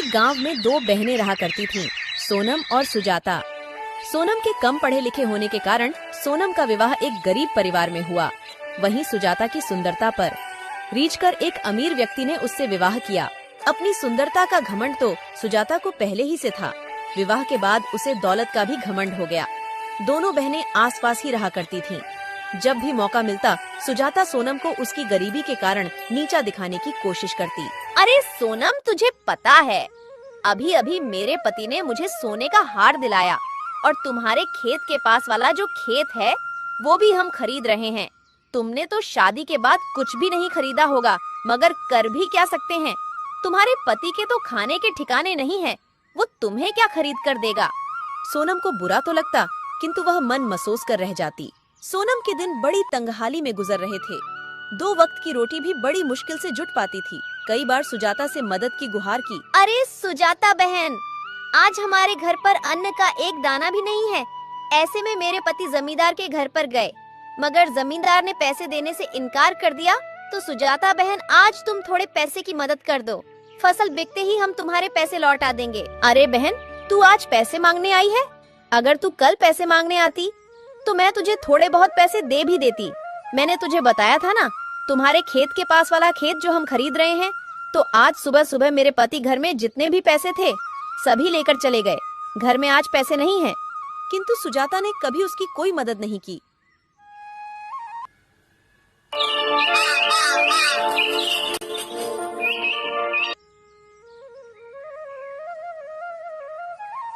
एक गांव में दो बहनें रहा करती थीं, सोनम और सुजाता। सोनम के कम पढ़े लिखे होने के कारण सोनम का विवाह एक गरीब परिवार में हुआ। वहीं सुजाता की सुंदरता पर रीझ कर एक अमीर व्यक्ति ने उससे विवाह किया। अपनी सुंदरता का घमंड तो सुजाता को पहले ही से था। विवाह के बाद उसे दौलत का भी घमंड हो गया। दोनों बहनें आसपास ही रहा करती थीं। जब भी मौका मिलता सुजाता सोनम को उसकी गरीबी के कारण नीचा दिखाने की कोशिश करती। अरे सोनम, तुझे पता है अभी अभी मेरे पति ने मुझे सोने का हार दिलाया और तुम्हारे खेत के पास वाला जो खेत है वो भी हम खरीद रहे हैं। तुमने तो शादी के बाद कुछ भी नहीं खरीदा होगा, मगर कर भी क्या सकते हैं। तुम्हारे पति के तो खाने के ठिकाने नहीं है, वो तुम्हें क्या खरीद कर देगा। सोनम को बुरा तो लगता किंतु वह मन महसूस कर रह जाती। सोनम के दिन बड़ी तंगहाली में गुजर रहे थे। 2 वक्त की रोटी भी बड़ी मुश्किल से जुट पाती थी। कई बार सुजाता से मदद की गुहार की। अरे सुजाता बहन, आज हमारे घर पर अन्न का एक दाना भी नहीं है। ऐसे में मेरे पति जमींदार के घर पर गए, मगर जमींदार ने पैसे देने से इनकार कर दिया। तो सुजाता बहन, आज तुम थोड़े पैसे की मदद कर दो। फसल बिकते ही हम तुम्हारे पैसे लौटा देंगे। अरे बहन, तू आज पैसे मांगने आई है? अगर तू कल पैसे मांगने आती तो मैं तुझे थोड़े बहुत पैसे दे भी देती। मैंने तुझे बताया था ना, तुम्हारे खेत के पास वाला खेत जो हम खरीद रहे हैं, तो आज सुबह सुबह मेरे पति घर में जितने भी पैसे थे सभी लेकर चले गए। घर में आज पैसे नहीं हैं। किंतु सुजाता ने कभी उसकी कोई मदद नहीं की।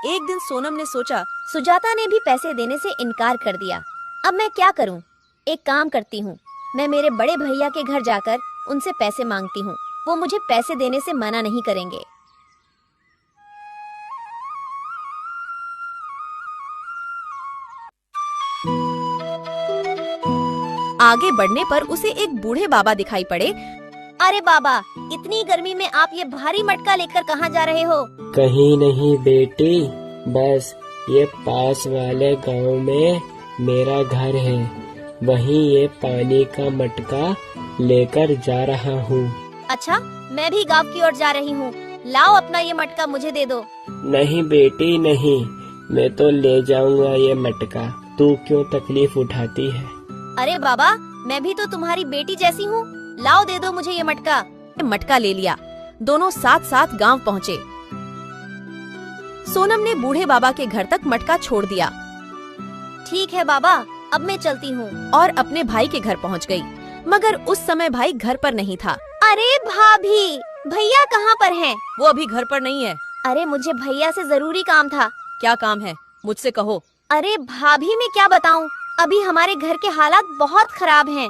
एक दिन सोनम ने सोचा, सुजाता ने भी पैसे देने से इनकार कर दिया। अब मैं क्या करूं? एक काम करती हूं, मैं मेरे बड़े भैया के घर जाकर उनसे पैसे मांगती हूं। वो मुझे पैसे देने से मना नहीं करेंगे। आगे बढ़ने पर उसे एक बूढ़े बाबा दिखाई पड़े। अरे बाबा, इतनी गर्मी में आप ये भारी मटका लेकर कहाँ जा रहे हो? कहीं नहीं बेटी, बस ये पास वाले गांव में मेरा घर है, वहीं ये पानी का मटका लेकर जा रहा हूँ। अच्छा, मैं भी गांव की ओर जा रही हूँ। लाओ अपना ये मटका मुझे दे दो। नहीं बेटी नहीं, मैं तो ले जाऊंगा ये मटका। तू क्यों तकलीफ उठाती है? अरे बाबा, मैं भी तो तुम्हारी बेटी जैसी हूँ। लाओ, दे दो मुझे ये मटका। मटका ले लिया। दोनों साथ साथ गांव पहुँचे। सोनम ने बूढ़े बाबा के घर तक मटका छोड़ दिया। ठीक है बाबा, अब मैं चलती हूँ। और अपने भाई के घर पहुँच गई, मगर उस समय भाई घर पर नहीं था। अरे भाभी, भैया कहाँ पर हैं? वो अभी घर पर नहीं है। अरे मुझे भैया से जरूरी काम था। क्या काम है, मुझसे कहो। अरे भाभी, मैं क्या बताऊँ, अभी हमारे घर के हालात बहुत खराब हैं।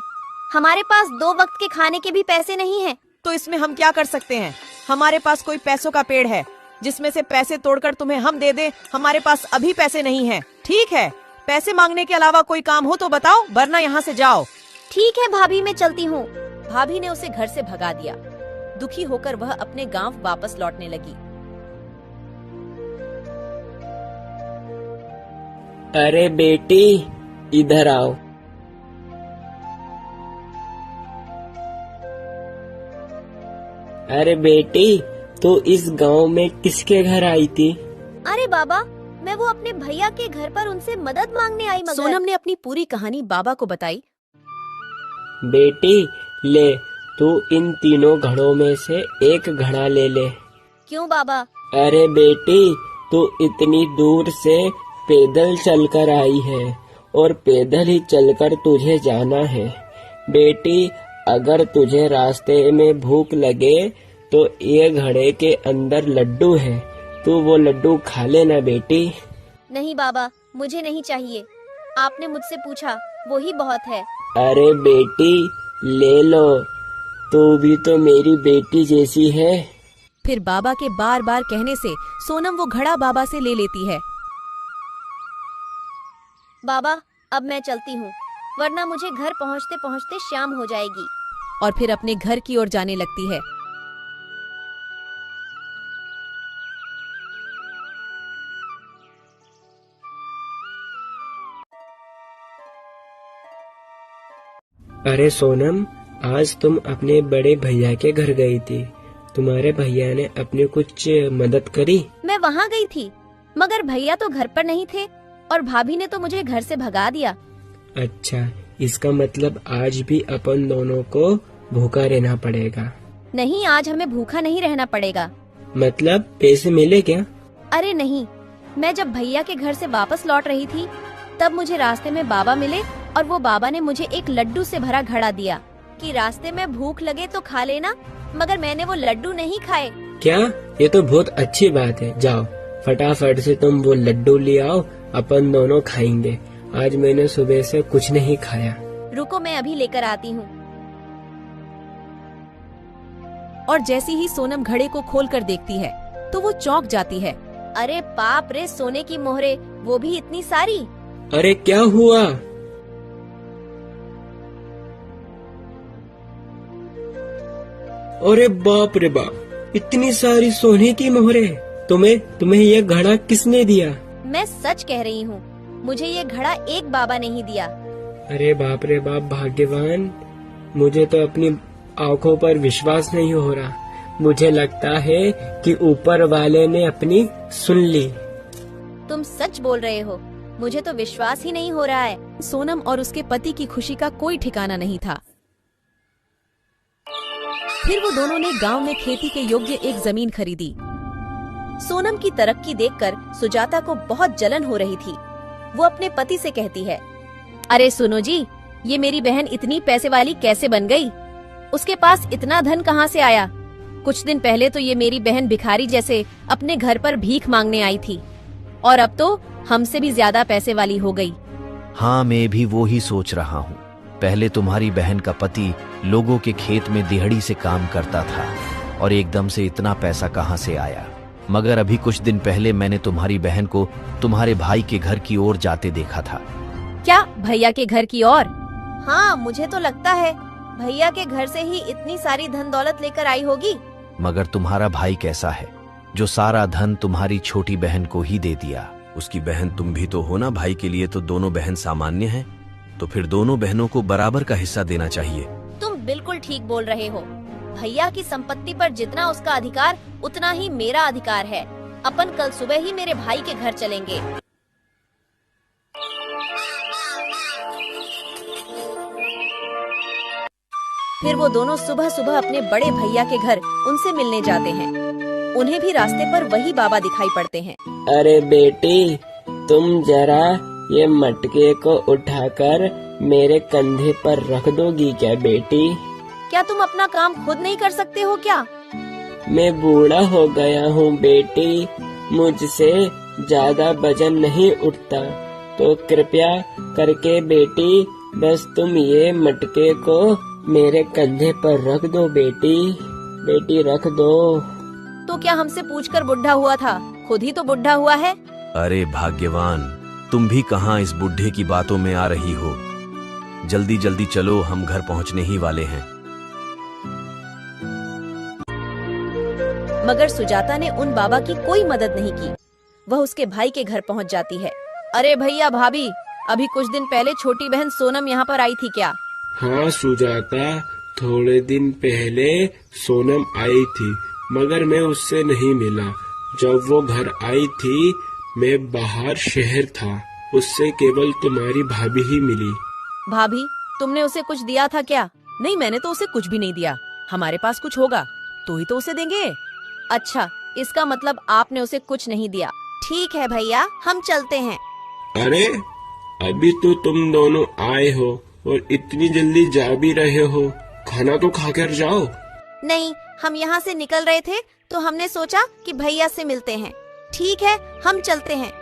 हमारे पास 2 वक्त के खाने के भी पैसे नहीं हैं। तो इसमें हम क्या कर सकते हैं? हमारे पास कोई पैसों का पेड़ है जिसमें से पैसे तोड़कर तुम्हें हम दे दें। हमारे पास अभी पैसे नहीं हैं। ठीक है, पैसे मांगने के अलावा कोई काम हो तो बताओ, वरना यहाँ से जाओ। ठीक है भाभी, मैं चलती हूँ। भाभी ने उसे घर से भगा दिया। दुखी होकर वह अपने गांव वापस लौटने लगी। अरे बेटी, इधर आओ। अरे बेटी, तो इस गांव में किसके घर आई थी? अरे बाबा, मैं वो अपने भैया के घर पर उनसे मदद मांगने आई। मगर सोनम ने अपनी पूरी कहानी बाबा को बताई। बेटी ले, तू इन तीनों घड़ों में से एक घड़ा ले ले। क्यों बाबा? अरे बेटी, तू इतनी दूर से पैदल चलकर आई है और पैदल ही चलकर तुझे जाना है। बेटी, अगर तुझे रास्ते में भूख लगे तो ये घड़े के अंदर लड्डू है, तू वो लड्डू खा लेना बेटी। नहीं बाबा, मुझे नहीं चाहिए। आपने मुझसे पूछा, वो ही बहुत है। अरे बेटी, ले लो, तू भी तो मेरी बेटी जैसी है। फिर बाबा के बार बार कहने से सोनम वो घड़ा बाबा से ले लेती है। बाबा, अब मैं चलती हूँ, वरना मुझे घर पहुँचते पहुँचते शाम हो जाएगी। और फिर अपने घर की ओर जाने लगती है। अरे सोनम, आज तुम अपने बड़े भैया के घर गई थी, तुम्हारे भैया ने अपनी कुछ मदद करी? मैं वहाँ गई थी, मगर भैया तो घर पर नहीं थे और भाभी ने तो मुझे घर से भगा दिया। अच्छा, इसका मतलब आज भी अपन दोनों को भूखा रहना पड़ेगा। नहीं, आज हमें भूखा नहीं रहना पड़ेगा। मतलब पैसे मिले क्या? अरे नहीं, मैं जब भैया के घर से वापस लौट रही थी तब मुझे रास्ते में बाबा मिले और वो बाबा ने मुझे एक लड्डू से भरा घड़ा दिया कि रास्ते में भूख लगे तो खा लेना, मगर मैंने वो लड्डू नहीं खाए। क्या? ये तो बहुत अच्छी बात है। जाओ फटाफट से तुम वो लड्डू ले आओ, अपन दोनों खाएंगे। आज मैंने सुबह से कुछ नहीं खाया। रुको, मैं अभी लेकर आती हूँ। और जैसी ही सोनम घड़े को खोलकर देखती है तो वो चौंक जाती है। अरे बाप रे, सोने की मोहरे, वो भी इतनी सारी। अरे क्या हुआ? अरे बाप रे बाप, इतनी सारी सोने की मोहरे। तुम्हें ये घड़ा किसने दिया? मैं सच कह रही हूँ, मुझे ये घड़ा एक बाबा ने ही दिया। अरे बाप रे बाप, भाग्यवान। मुझे तो अपनी आंखों पर विश्वास नहीं हो रहा। मुझे लगता है कि ऊपर वाले ने अपनी सुन ली। तुम सच बोल रहे हो, मुझे तो विश्वास ही नहीं हो रहा है। सोनम और उसके पति की खुशी का कोई ठिकाना नहीं था। फिर वो दोनों ने गांव में खेती के योग्य एक जमीन खरीदी। सोनम की तरक्की देखकर सुजाता को बहुत जलन हो रही थी। वो अपने पति से कहती है, अरे सुनो जी, ये मेरी बहन इतनी पैसे वाली कैसे बन गई? उसके पास इतना धन कहाँ से आया? कुछ दिन पहले तो ये मेरी बहन भिखारी जैसे अपने घर पर भीख मांगने आई थी और अब तो हमसे भी ज्यादा पैसे वाली हो गई। हाँ, मैं भी वो ही सोच रहा हूँ। पहले तुम्हारी बहन का पति लोगों के खेत में दिहाड़ी से काम करता था और एकदम से इतना पैसा कहाँ से आया? मगर अभी कुछ दिन पहले मैंने तुम्हारी बहन को तुम्हारे भाई के घर की ओर जाते देखा था। क्या, भैया के घर की ओर? हाँ, मुझे तो लगता है भैया के घर से ही इतनी सारी धन दौलत लेकर आई होगी। मगर तुम्हारा भाई कैसा है जो सारा धन तुम्हारी छोटी बहन को ही दे दिया? उसकी बहन तुम भी तो हो ना, भाई के लिए तो दोनों बहन सामान्य हैं, तो फिर दोनों बहनों को बराबर का हिस्सा देना चाहिए। तुम बिल्कुल ठीक बोल रहे हो। भैया की संपत्ति पर जितना उसका अधिकार उतना ही मेरा अधिकार है। अपन कल सुबह ही मेरे भाई के घर चलेंगे। फिर वो दोनों सुबह सुबह अपने बड़े भैया के घर उनसे मिलने जाते हैं। उन्हें भी रास्ते पर वही बाबा दिखाई पड़ते हैं। अरे बेटी, तुम जरा ये मटके को उठाकर मेरे कंधे पर रख दोगी क्या बेटी? क्या तुम अपना काम खुद नहीं कर सकते हो क्या? मैं बूढ़ा हो गया हूँ बेटी, मुझसे ज्यादा वजन नहीं उठता, तो कृपया करके बेटी बस तुम ये मटके को मेरे कंधे पर रख दो बेटी। बेटी रख दो। तो क्या हमसे पूछकर बुढ़ा हुआ था? खुद ही तो बुढ़ा हुआ है। अरे भाग्यवान, तुम भी कहाँ इस बुढ़े की बातों में आ रही हो? जल्दी जल्दी चलो, हम घर पहुँचने ही वाले हैं। मगर सुजाता ने उन बाबा की कोई मदद नहीं की। वह उसके भाई के घर पहुंच जाती है। अरे भैया, भाभी, अभी कुछ दिन पहले छोटी बहन सोनम यहाँ पर आई थी क्या? हाँ सुजाता, थोड़े दिन पहले सोनम आई थी, मगर मैं उससे नहीं मिला। जब वो घर आई थी मैं बाहर शहर था, उससे केवल तुम्हारी भाभी ही मिली। भाभी, तुमने उसे कुछ दिया था क्या? नहीं, मैंने तो उसे कुछ भी नहीं दिया। हमारे पास कुछ होगा तो ही तो उसे देंगे। अच्छा, इसका मतलब आपने उसे कुछ नहीं दिया। ठीक है भैया, हम चलते हैं। अरे अभी तो तुम दोनों आए हो और इतनी जल्दी जा भी रहे हो, खाना तो खाकर जाओ। नहीं, हम यहाँ से निकल रहे थे तो हमने सोचा कि भैया से मिलते हैं। ठीक है, हम चलते हैं।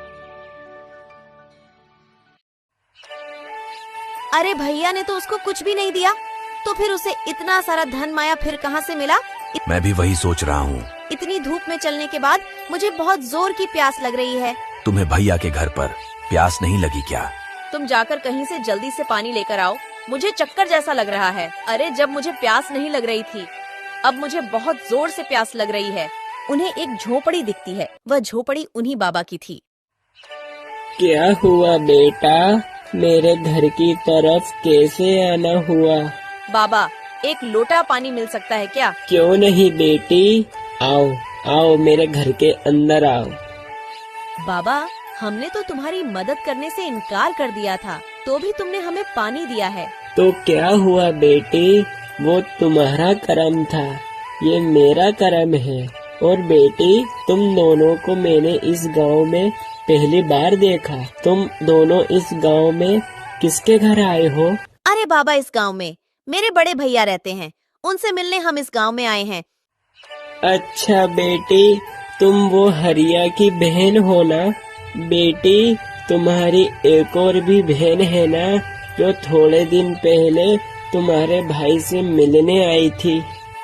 अरे भैया ने तो उसको कुछ भी नहीं दिया, तो फिर उसे इतना सारा धन माया फिर कहाँ से मिला? मैं भी वही सोच रहा हूँ। इतनी धूप में चलने के बाद मुझे बहुत जोर की प्यास लग रही है। तुम्हें भैया के घर पर प्यास नहीं लगी क्या? तुम जाकर कहीं से जल्दी से पानी लेकर आओ, मुझे चक्कर जैसा लग रहा है। अरे जब मुझे प्यास नहीं लग रही थी, अब मुझे बहुत जोर से प्यास लग रही है। उन्हें एक झोपड़ी दिखती है। वह झोपड़ी उन्हीं बाबा की थी। क्या हुआ बेटा, मेरे घर की तरफ कैसे आना हुआ? बाबा, एक लोटा पानी मिल सकता है क्या? क्यों नहीं बेटी, आओ आओ मेरे घर के अंदर आओ। बाबा, हमने तो तुम्हारी मदद करने से इनकार कर दिया था, तो भी तुमने हमें पानी दिया है। तो क्या हुआ बेटी, वो तुम्हारा कर्म था, ये मेरा कर्म है। और बेटी, तुम दोनों को मैंने इस गांव में पहली बार देखा। तुम दोनों इस गांव में किसके घर आए हो? अरे बाबा, इस गांव में मेरे बड़े भैया रहते हैं, उनसे मिलने हम इस गांव में आए हैं। अच्छा बेटी, तुम वो हरिया की बहन हो ना? बेटी, तुम्हारी एक और भी बहन है ना, जो थोड़े दिन पहले तुम्हारे भाई से मिलने आई थी?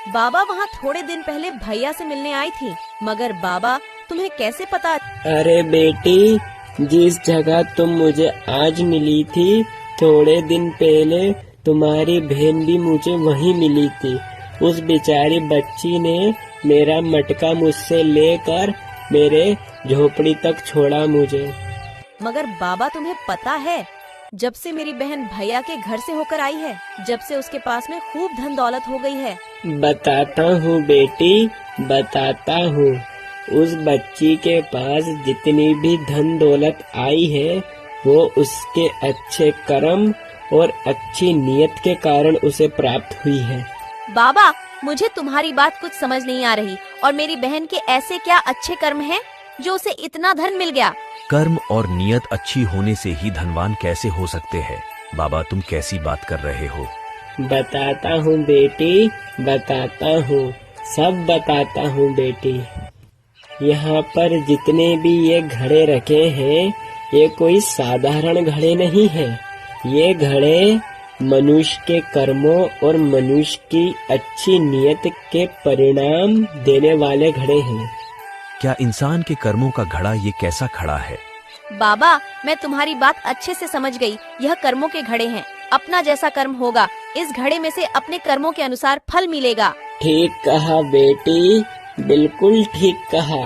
बाबा, वहाँ थोड़े दिन पहले भैया से मिलने आई थी, मगर बाबा तुम्हें कैसे पता? अरे बेटी, जिस जगह तुम मुझे आज मिली थी, थोड़े दिन पहले तुम्हारी बहन भी मुझे वहीं मिली थी। उस बेचारी बच्ची ने मेरा मटका मुझसे लेकर मेरे झोपड़ी तक छोड़ा मुझे। मगर बाबा, तुम्हें पता है, जब से मेरी बहन भैया के घर से होकर आई है, जब से उसके पास में खूब धन दौलत हो गई है। बताता हूँ बेटी, बताता हूँ। उस बच्ची के पास जितनी भी धन दौलत आई है, वो उसके अच्छे कर्म और अच्छी नियत के कारण उसे प्राप्त हुई है। बाबा, मुझे तुम्हारी बात कुछ समझ नहीं आ रही। और मेरी बहन के ऐसे क्या अच्छे कर्म हैं जो उसे इतना धन मिल गया? कर्म और नियत अच्छी होने से ही धनवान कैसे हो सकते हैं? बाबा, तुम कैसी बात कर रहे हो? बताता हूँ बेटी, बताता हूँ, सब बताता हूँ बेटी। यहाँ पर जितने भी ये घड़े रखे हैं, ये कोई साधारण घड़े नहीं है। ये घड़े मनुष्य के कर्मों और मनुष्य की अच्छी नियत के परिणाम देने वाले घड़े हैं। क्या इंसान के कर्मों का घड़ा ये कैसा खड़ा है? बाबा, मैं तुम्हारी बात अच्छे से समझ गई। यह कर्मों के घड़े हैं। अपना जैसा कर्म होगा, इस घड़े में से अपने कर्मों के अनुसार फल मिलेगा। ठीक कहा बेटी, बिल्कुल ठीक कहा।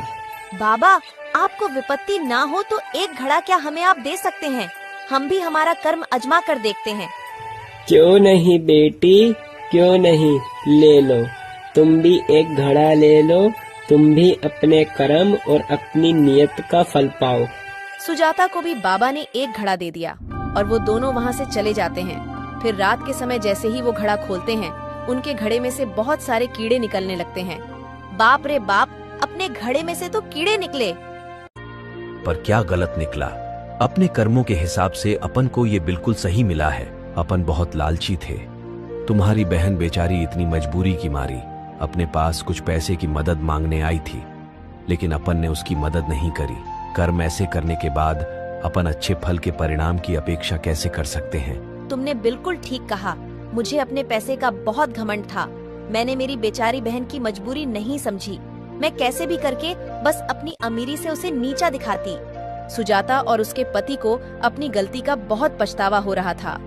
बाबा, आपको विपत्ति ना हो तो एक घड़ा क्या हमें आप दे सकते हैं? हम भी हमारा कर्म अजमा कर देखते हैं। क्यों नहीं बेटी, क्यों नहीं, ले लो। तुम भी एक घड़ा ले लो, तुम भी अपने कर्म और अपनी नियत का फल पाओ। सुजाता को भी बाबा ने एक घड़ा दे दिया और वो दोनों वहाँ से चले जाते हैं। फिर रात के समय जैसे ही वो घड़ा खोलते हैं, उनके घड़े में से बहुत सारे कीड़े निकलने लगते हैं। बाप रे बाप, अपने घड़े में से तो कीड़े निकले। पर क्या गलत निकला? अपने कर्मों के हिसाब से अपन को ये बिल्कुल सही मिला है। अपन बहुत लालची थे। तुम्हारी बहन बेचारी इतनी मजबूरी की मारी अपने पास कुछ पैसे की मदद मांगने आई थी, लेकिन अपन ने उसकी मदद नहीं करी। कर्म ऐसे करने के बाद अपन अच्छे फल के परिणाम की अपेक्षा कैसे कर सकते हैं? तुमने बिल्कुल ठीक कहा। मुझे अपने पैसे का बहुत घमंड था। मैंने मेरी बेचारी बहन की मजबूरी नहीं समझी। मैं कैसे भी करके बस अपनी अमीरी से उसे नीचा दिखाती। सुजाता और उसके पति को अपनी गलती का बहुत पछतावा हो रहा था।